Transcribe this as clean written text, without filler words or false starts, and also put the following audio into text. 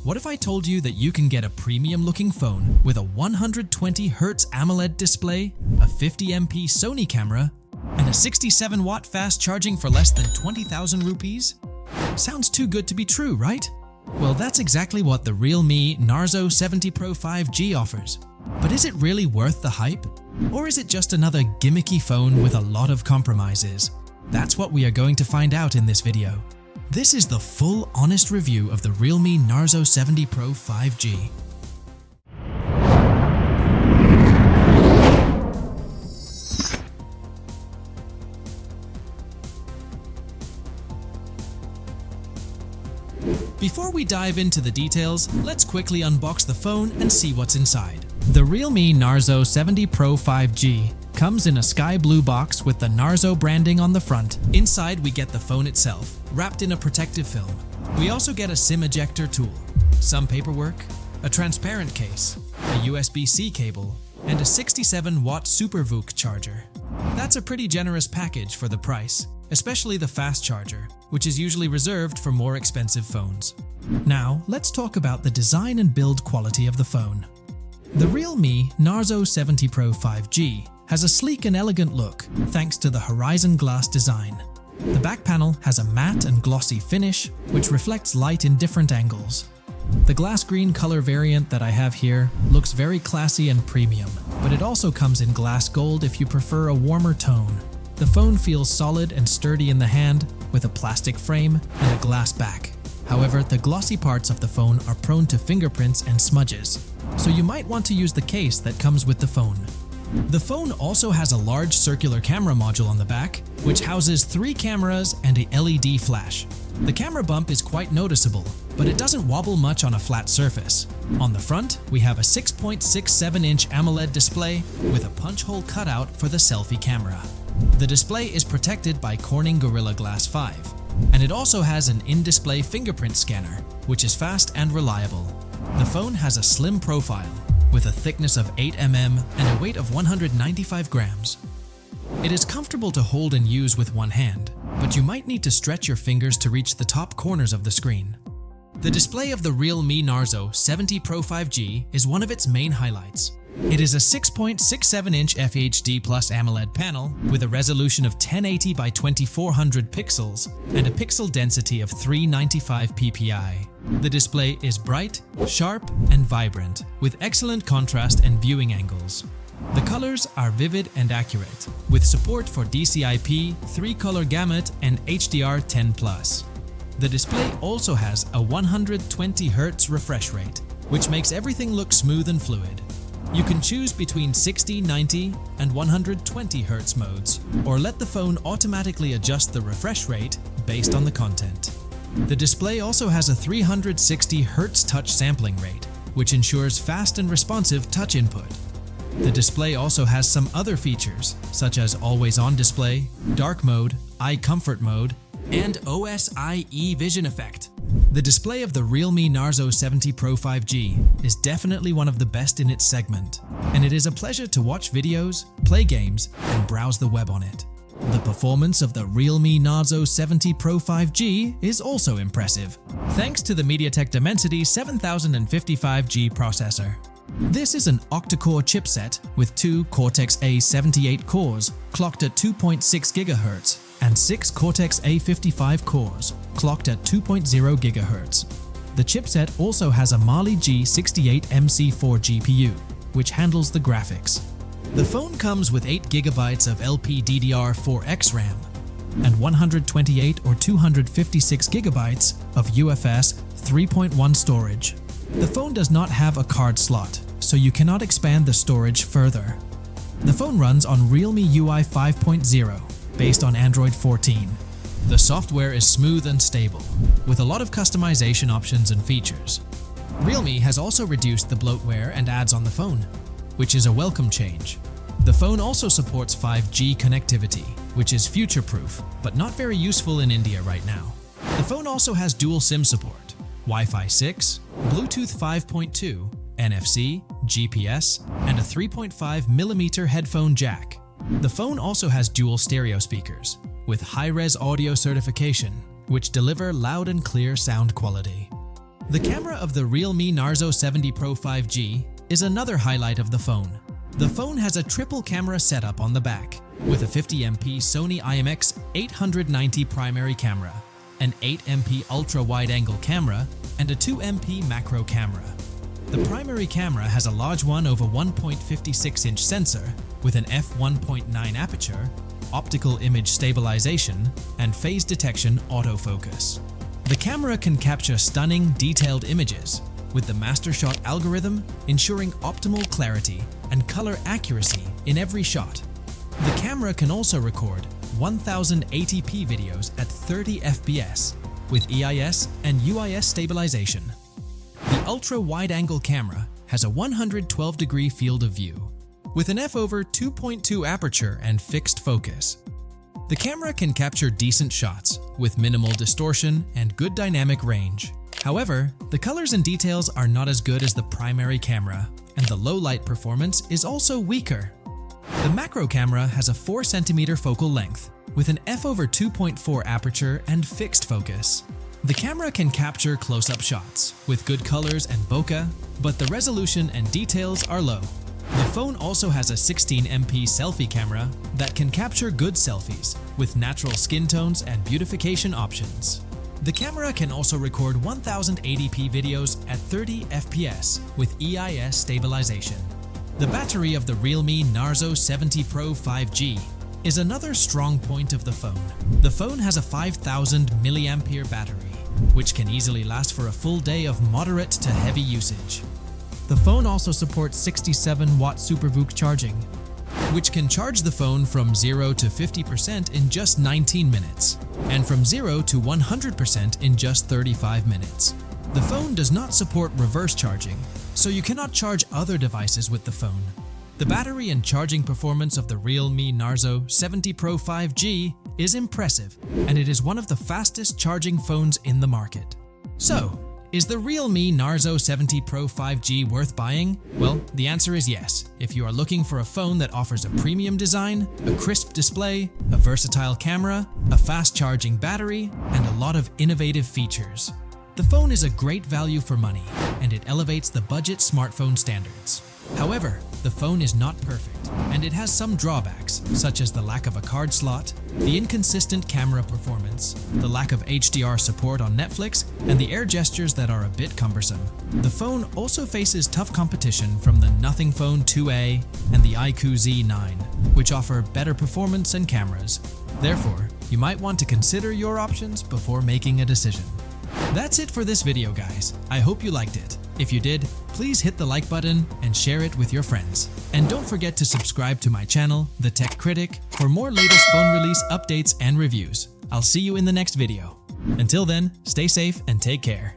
What if I told you that you can get a premium-looking phone with a 120Hz AMOLED display, a 50MP Sony camera, and a 67-watt fast charging for less than 20,000 rupees? Sounds too good to be true, right? Well, that's exactly what the Realme Narzo 70 Pro 5G offers. But is it really worth the hype? Or is it just another gimmicky phone with a lot of compromises? That's what we are going to find out in this video. This is the full, honest review of the Realme Narzo 70 Pro 5G. Before we dive into the details, let's quickly unbox the phone and see what's inside. The Realme Narzo 70 Pro 5G comes in a sky blue box with the Narzo branding on the front. Inside we get the phone itself, wrapped in a protective film. We also get a SIM ejector tool, some paperwork, a transparent case, a USB-C cable, and a 67-watt SuperVOOC charger. That's a pretty generous package for the price, especially the fast charger, which is usually reserved for more expensive phones. Now, let's talk about the design and build quality of the phone. The Realme Narzo 70 Pro 5G has a sleek and elegant look thanks to the horizon glass design. The back panel has a matte and glossy finish, which reflects light in different angles. The glass green color variant that I have here looks very classy and premium, but it also comes in glass gold if you prefer a warmer tone. The phone feels solid and sturdy in the hand with a plastic frame and a glass back. However, the glossy parts of the phone are prone to fingerprints and smudges, so you might want to use the case that comes with the phone. The phone also has a large circular camera module on the back, which houses 3 cameras and a LED flash. The camera bump is quite noticeable, but it doesn't wobble much on a flat surface. On the front, we have a 6.67-inch AMOLED display with a punch hole cutout for the selfie camera. The display is protected by Corning Gorilla Glass 5, and it also has an in-display fingerprint scanner, which is fast and reliable. The phone has a slim profile, with a thickness of 8 mm and a weight of 195 grams. It is comfortable to hold and use with one hand, but you might need to stretch your fingers to reach the top corners of the screen. The display of the Realme Narzo 70 Pro 5G is one of its main highlights. It is a 6.67-inch FHD+ AMOLED panel with a resolution of 1080 by 2400 pixels and a pixel density of 395 ppi. The display is bright, sharp, and vibrant, with excellent contrast and viewing angles. The colors are vivid and accurate, with support for DCI-P, 3-color gamut, and HDR10+. The display also has a 120Hz refresh rate, which makes everything look smooth and fluid. You can choose between 60, 90, and 120Hz modes, or let the phone automatically adjust the refresh rate based on the content. The display also has a 360Hz touch sampling rate, which ensures fast and responsive touch input. The display also has some other features, such as always-on display, dark mode, eye comfort mode, and OSIE vision effect. The display of the Realme Narzo 70 Pro 5G is definitely one of the best in its segment, and it is a pleasure to watch videos, play games, and browse the web on it. The performance of the Realme Narzo 70 Pro 5G is also impressive, thanks to the MediaTek Dimensity 7055G processor. This is an octa-core chipset with 2 Cortex-A78 cores clocked at 2.6 GHz and 6 Cortex-A55 cores clocked at 2.0 GHz. The chipset also has a Mali G68MC4 GPU, which handles the graphics. The phone comes with 8 GB of LPDDR4X RAM and 128 or 256 GB of UFS 3.1 storage. The phone does not have a card slot, so you cannot expand the storage further. The phone runs on Realme UI 5.0, based on Android 14. The software is smooth and stable, with a lot of customization options and features. Realme has also reduced the bloatware and ads on the phone, which is a welcome change. The phone also supports 5G connectivity, which is future-proof, but not very useful in India right now. The phone also has dual SIM support, Wi-Fi 6, Bluetooth 5.2, NFC, GPS, and a 3.5mm headphone jack. The phone also has dual stereo speakers, with high-res audio certification, which deliver loud and clear sound quality. The camera of the Realme Narzo 70 Pro 5G is another highlight of the phone. The phone has a triple camera setup on the back, with a 50MP Sony IMX890 primary camera, an 8MP ultra-wide-angle camera, and a 2MP macro camera. The primary camera has a large 1/1.56-inch sensor with an f1.9 aperture, optical image stabilization, and phase detection autofocus. The camera can capture stunning, detailed images, with the master shot algorithm ensuring optimal clarity and color accuracy in every shot. The camera can also record 1080p videos at 30 FPS with EIS and UIS stabilization. The ultra-wide-angle camera has a 112-degree field of view, with an f/2.2 aperture and fixed focus. The camera can capture decent shots with minimal distortion and good dynamic range. However, the colors and details are not as good as the primary camera, and the low light performance is also weaker. The macro camera has a 4cm focal length, with an f/2.4 aperture and fixed focus. The camera can capture close-up shots with good colors and bokeh, but the resolution and details are low. The phone also has a 16MP selfie camera that can capture good selfies with natural skin tones and beautification options. The camera can also record 1080p videos at 30 FPS with EIS stabilization. The battery of the Realme Narzo 70 Pro 5G is another strong point of the phone. The phone has a 5000 mAh battery, which can easily last for a full day of moderate to heavy usage. The phone also supports 67-watt SuperVOOC charging, which can charge the phone from 0 to 50% in just 19 minutes, and from 0 to 100% in just 35 minutes. The phone does not support reverse charging, so you cannot charge other devices with the phone. The battery and charging performance of the Realme Narzo 70 Pro 5G is impressive, and it is one of the fastest charging phones in the market. So, is the Realme Narzo 70 Pro 5G worth buying? Well, the answer is yes, if you are looking for a phone that offers a premium design, a crisp display, a versatile camera, a fast-charging battery, and a lot of innovative features. The phone is a great value for money, and it elevates the budget smartphone standards. However, the phone is not perfect, and it has some drawbacks, such as the lack of a card slot, the inconsistent camera performance, the lack of HDR support on Netflix, and the air gestures that are a bit cumbersome. The phone also faces tough competition from the Nothing Phone 2A and the iQOO Z9, which offer better performance and cameras. Therefore, you might want to consider your options before making a decision. That's it for this video, guys. I hope you liked it. If you did, please hit the like button and share it with your friends. And don't forget to subscribe to my channel, The Tech Critic, for more latest phone release updates and reviews. I'll see you in the next video. Until then, stay safe and take care.